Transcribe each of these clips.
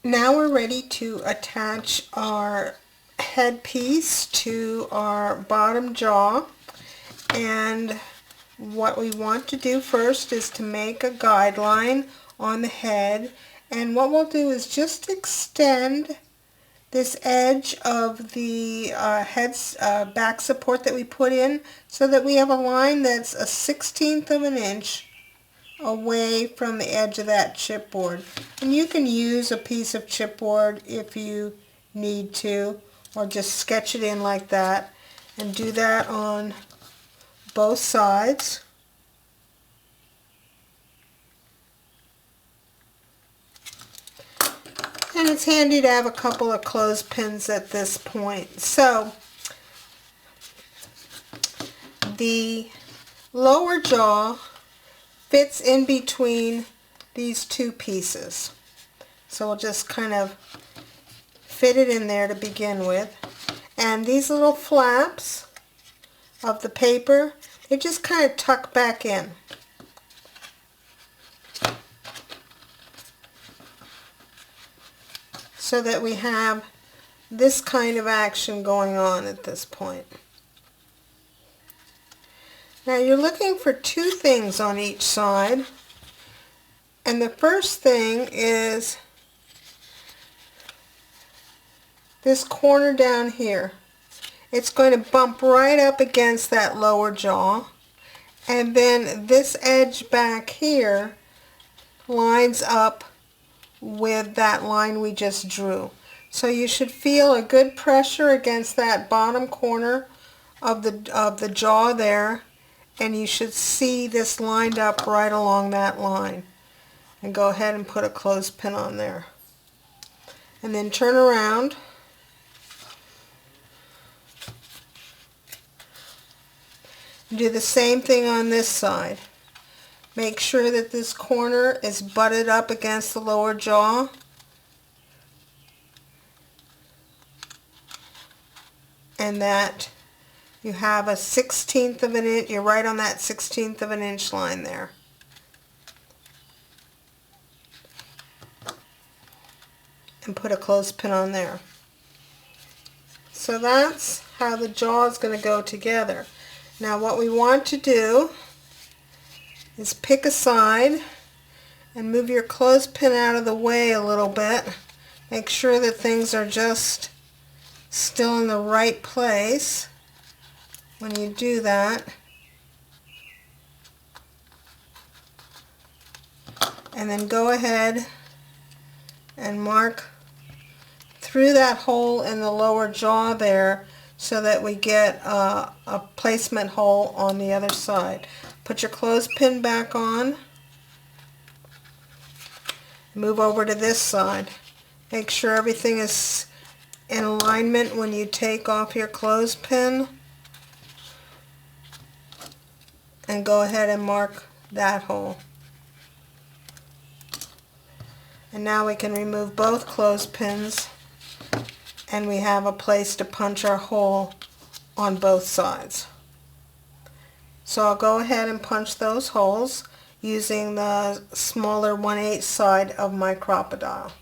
Now we're ready to attach our headpiece to our bottom jaw, and what we want to do first is to make a guideline on the head, and what we'll do is just extend this edge of the head's back support that we put in so that we have a line that's a 1/16 of an inch away from the edge of that chipboard. And you can use a piece of chipboard if you need to, or just sketch it in like that, and do that on both sides. And it's handy to have a couple of clothespins at this point. So the lower jaw fits in between these two pieces. So we'll just kind of fit it in there to begin with. And these little flaps of the paper, they just kind of tuck back in. So that we have this kind of action going on at this point. Now you're looking for two things on each side, and the first thing is this corner down here. It's going to bump right up against that lower jaw, and then this edge back here lines up with that line we just drew. So you should feel a good pressure against that bottom corner of the jaw there, and you should see this lined up right along that line. And go ahead and put a clothespin on there. And then turn around. Do the same thing on this side. Make sure that this corner is butted up against the lower jaw. And that you have a 1/16 of an inch, you're right on that 1/16 of an inch line there. And put a clothespin on there. So that's how the jaw is going to go together. Now what we want to do is pick a side and move your clothespin out of the way a little bit. Make sure that things are just still in the right place when you do that. And then go ahead and mark through that hole in the lower jaw there so that we get a placement hole on the other side. Put your clothespin back on. Move over to this side. Make sure everything is in alignment when you take off your clothespin. And go ahead and mark that hole. And now we can remove both clothespins, and we have a place to punch our hole on both sides. So I'll go ahead and punch those holes using the smaller 1/8 side of my crocodile.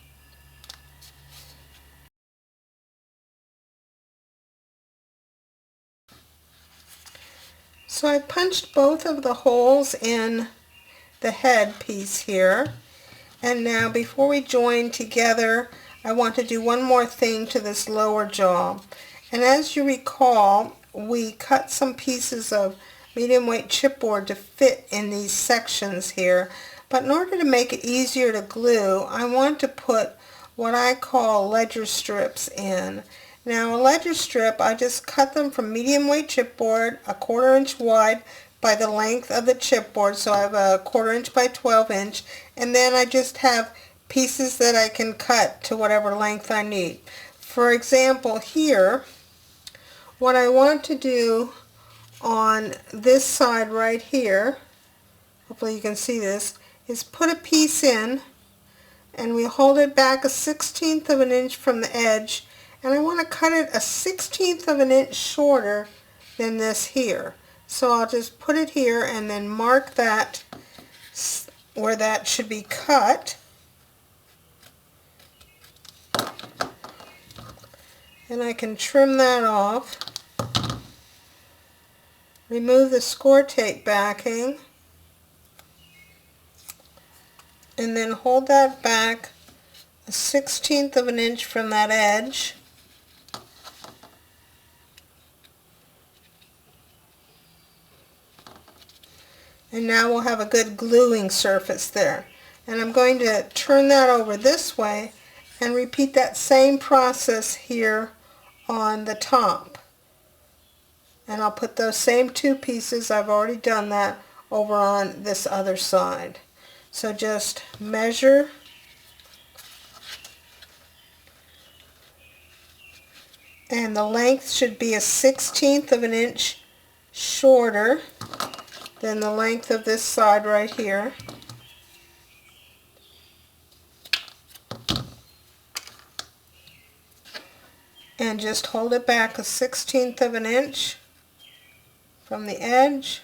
So I punched both of the holes in the head piece here. And now before we join together, I want to do one more thing to this lower jaw. And as you recall, we cut some pieces of medium weight chipboard to fit in these sections here. But in order to make it easier to glue, I want to put what I call ledger strips in. Now a ledger strip, I just cut them from medium weight chipboard, a 1/4 inch wide by the length of the chipboard, so I have a 1/4 inch by 12 inch, and then I just have pieces that I can cut to whatever length I need. For example, here, what I want to do on this side right here, hopefully you can see this, is put a piece in, and we hold it back a 1/16 of an inch from the edge, and I want to cut it a 1/16 of an inch shorter than this here. So I'll just put it here and then mark that where that should be cut. And I can trim that off. Remove the score tape backing. And then hold that back a 1/16 of an inch from that edge. And now we'll have a good gluing surface there. And I'm going to turn that over this way and repeat that same process here on the top. And I'll put those same two pieces, I've already done that, over on this other side. So just measure and the length should be a 1/16 of an inch shorter than the length of this side right here. And just hold it back a 1/16 of an inch from the edge.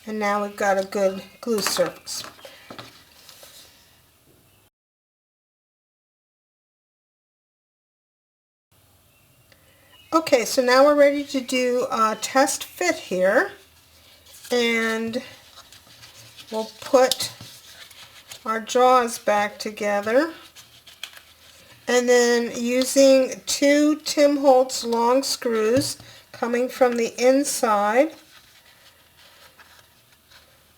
And now we've got a good glue surface. Okay, so now we're ready to do a test fit here. And we'll put our jaws back together. And then using two Tim Holtz long screws coming from the inside,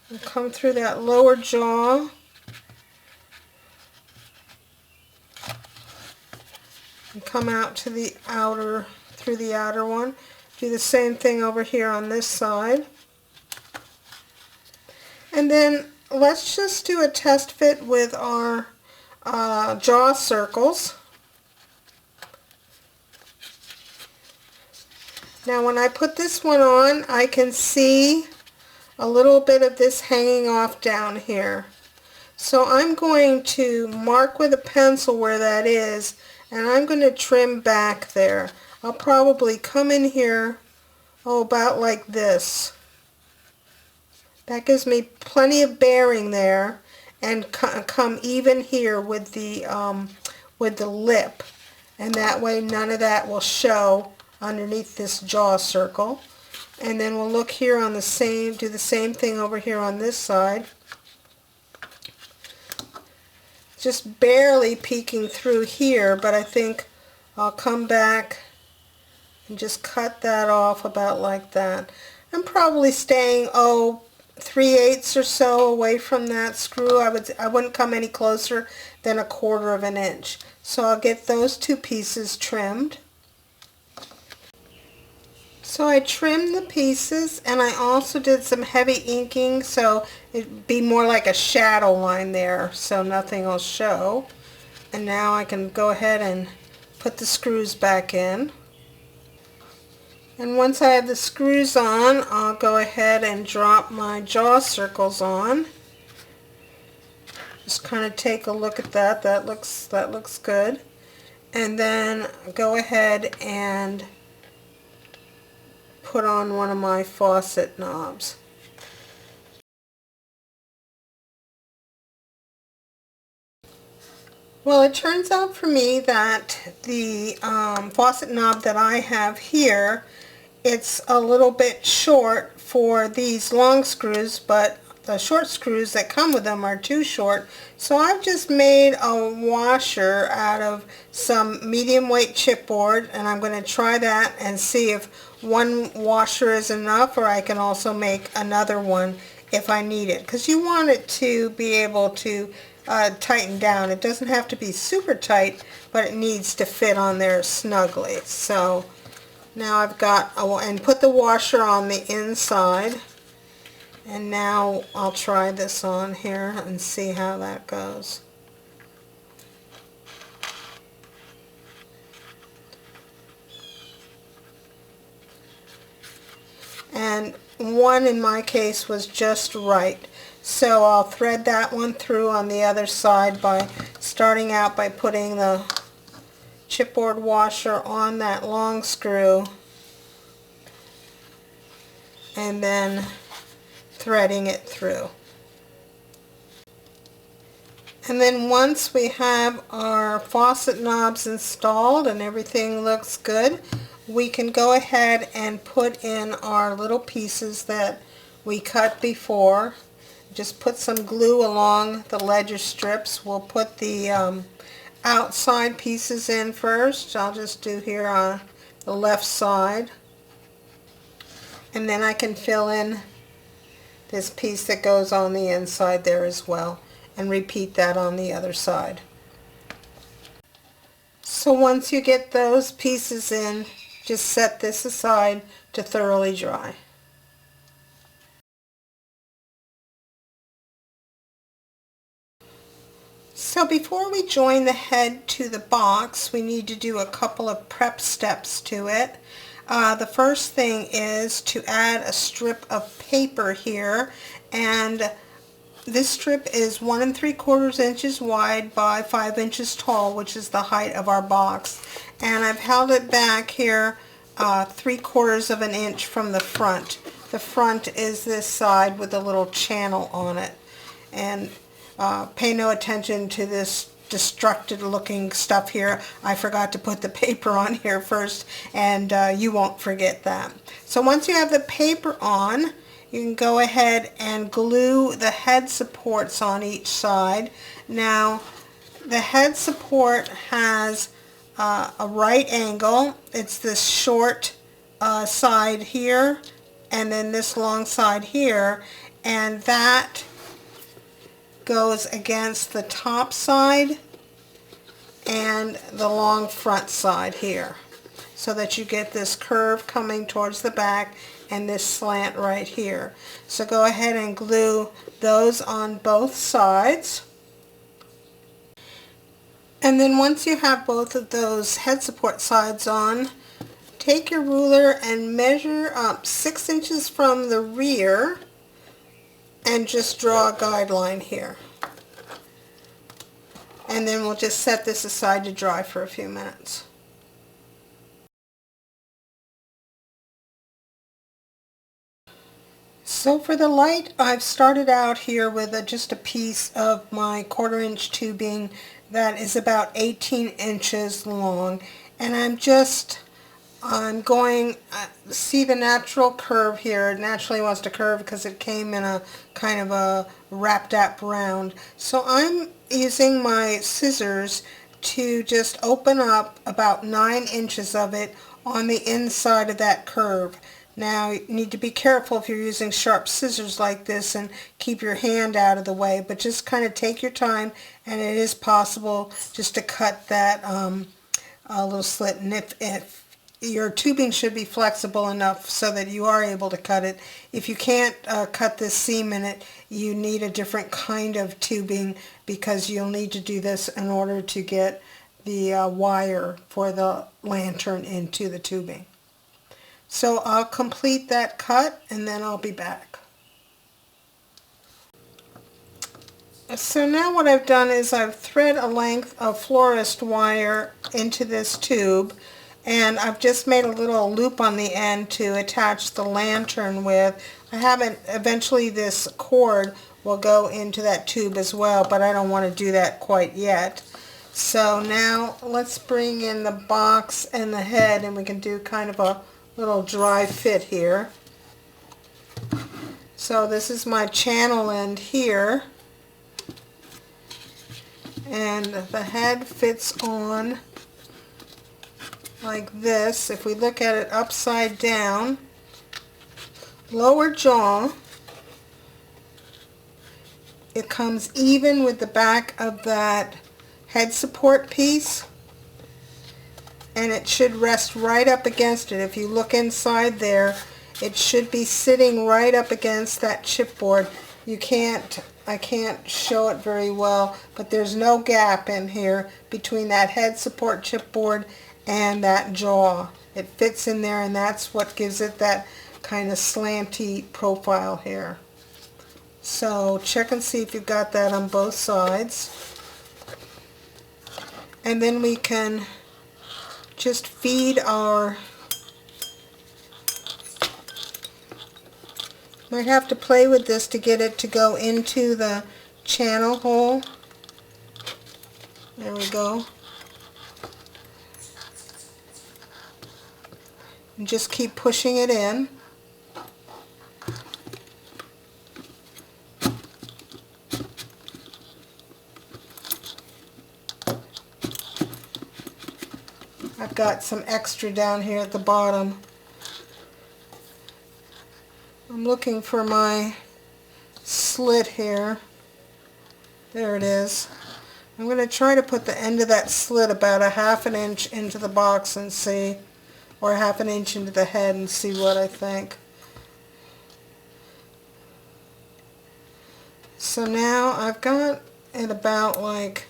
we'll come through that lower jaw and come out to the outer, through the outer one. Do the same thing over here on this side. And then let's just do a test fit with our jaw circles. Now when I put this one on, I can see a little bit of this hanging off down here. So I'm going to mark with a pencil where that is, and I'm going to trim back there. I'll probably come in here, about like this. That gives me plenty of bearing there, and come even here with the lip, and that way none of that will show underneath this jaw circle. And then we'll look here on the same, do the same thing over here on this side. Just barely peeking through here, but I think I'll come back and just cut that off about like that. I'm probably staying 3/8 or so away from that screw. I wouldn't come any closer than 1/4 of an inch. So I'll get those two pieces trimmed. So I trimmed the pieces, and I also did some heavy inking so it'd be more like a shadow line there, so nothing will show. And now I can go ahead and put the screws back in. And once I have the screws on, I'll go ahead and drop my jaw circles on. Just kind of take a look at that. That looks good. And then go ahead and put on one of my faucet knobs. Well, it turns out for me that the faucet knob that I have here, it's a little bit short for these long screws, but the short screws that come with them are too short. So I've just made a washer out of some medium weight chipboard, and I'm going to try that and see if one washer is enough, or I can also make another one if I need it, because you want it to be able to tighten down. It doesn't have to be super tight, but it needs to fit on there snugly. So now I've got, and put the washer on the inside, and now I'll try this on here and see how that goes. And one in my case was just right. So I'll thread that one through on the other side by starting out by putting the chipboard washer on that long screw and then threading it through. And then once we have our faucet knobs installed and everything looks good, we can go ahead and put in our little pieces that we cut before. Just put some glue along the ledger strips. We'll put the outside pieces in first. I'll just do here on the left side. And then I can fill in this piece that goes on the inside there as well, and repeat that on the other side. So once you get those pieces in, just set this aside to thoroughly dry. So before we join the head to the box, we need to do a couple of prep steps to it. The first thing is to add a strip of paper here, and this strip is 1 3/4 inches wide by 5 inches tall, which is the height of our box. And I've held it back here 3/4 of an inch from the front. The front is this side with a little channel on it. And pay no attention to this destructed looking stuff here. I forgot to put the paper on here first, and you won't forget that. So once you have the paper on, you can go ahead and glue the head supports on each side. Now, the head support has a right angle. It's this short side here, and then this long side here, and that goes against the top side and the long front side here, so that you get this curve coming towards the back and this slant right here. So go ahead and glue those on both sides. And then once you have both of those head support sides on, take your ruler and measure up 6 inches from the rear and just draw a guideline here. And then we'll just set this aside to dry for a few minutes. So for the light, I've started out here with just a piece of my 1/4 inch tubing that is about 18 inches long, and I'm going, see the natural curve here. It naturally wants to curve because it came in a kind of a wrapped up round. So I'm using my scissors to just open up about 9 inches of it on the inside of that curve. Now you need to be careful if you're using sharp scissors like this and keep your hand out of the way, but just kind of take your time, and it is possible just to cut that little slit. And if your tubing should be flexible enough so that you are able to cut it. If you can't cut this seam in it, you need a different kind of tubing, because you'll need to do this in order to get the wire for the lantern into the tubing. So I'll complete that cut and then I'll be back. So now what I've done is I've thread a length of florist wire into this tube, and I've just made a little loop on the end to attach the lantern with. Eventually this cord will go into that tube as well, but I don't want to do that quite yet. So now let's bring in the box and the head, and we can do kind of a little dry fit here. So this is my channel end here, and the head fits on like this. If we look at it upside down, lower jaw, it comes even with the back of that head support piece, and it should rest right up against it. If you look inside there, it should be sitting right up against that chipboard. I can't show it very well, but there's no gap in here between that head support chipboard and that jaw. It fits in there, and that's what gives it that kind of slanty profile here. So check and see if you've got that on both sides. And then we can just feed our, might have to play with this to get it to go into the channel hole. There we go. And just keep pushing it in. I've got some extra down here at the bottom. I'm looking for my slit here. There it is. I'm going to try to put the end of that slit about a ½ an inch into the box and see, or ½ an inch into the head and see what I think. So now I've got it about like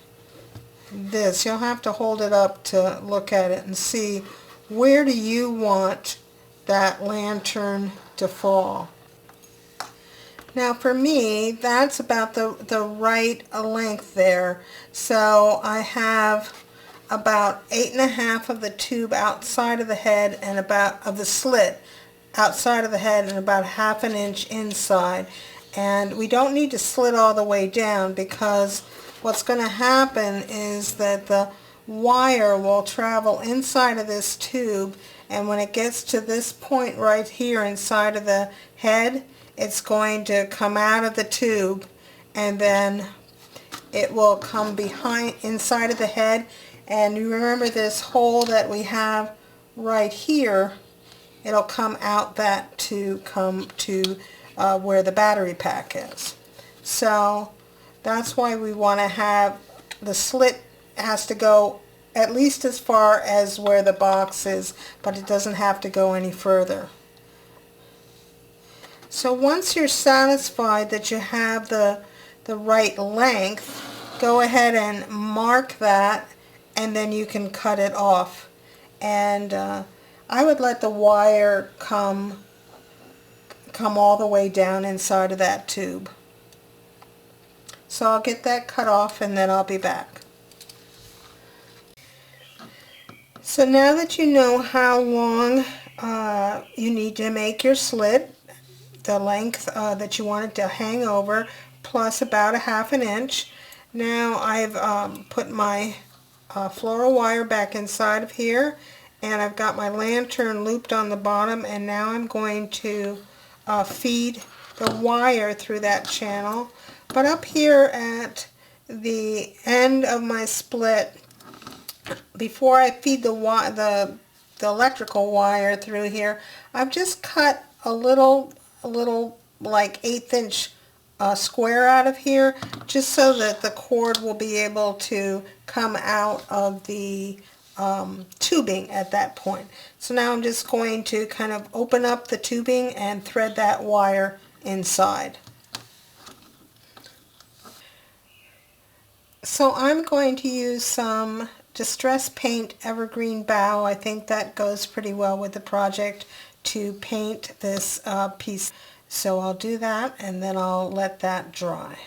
this. You'll have to hold it up to look at it and see where do you want that lantern to fall. Now for me, that's about the right length there. So I have about 8½ of the tube outside of the head and about of the slit outside of the head and about ½ an inch inside. And we don't need to slit all the way down, because what's going to happen is that the wire will travel inside of this tube, and when it gets to this point right here inside of the head, it's going to come out of the tube, and then it will come behind inside of the head. And you remember this hole that we have right here, it'll come out that to come to where the battery pack is. So that's why we want to have the slit has to go at least as far as where the box is, but it doesn't have to go any further. So once you're satisfied that you have the right length, go ahead and mark that, and then you can cut it off. And I would let the wire come all the way down inside of that tube. So I'll get that cut off and then I'll be back. So now that you know how long you need to make your slit, the length that you want it to hang over, plus about ½ an inch. Now I've put my floral wire back inside of here, and I've got my lantern looped on the bottom, and now I'm going to feed the wire through that channel. But up here at the end of my split, before I feed the electrical wire through here, I've just cut a little like 1/8 inch square out of here, just so that the cord will be able to come out of the tubing at that point. So now I'm just going to kind of open up the tubing and thread that wire inside. So I'm going to use some Distress Paint Evergreen Bough. I think that goes pretty well with the project to paint this piece. So I'll do that, and then I'll let that dry.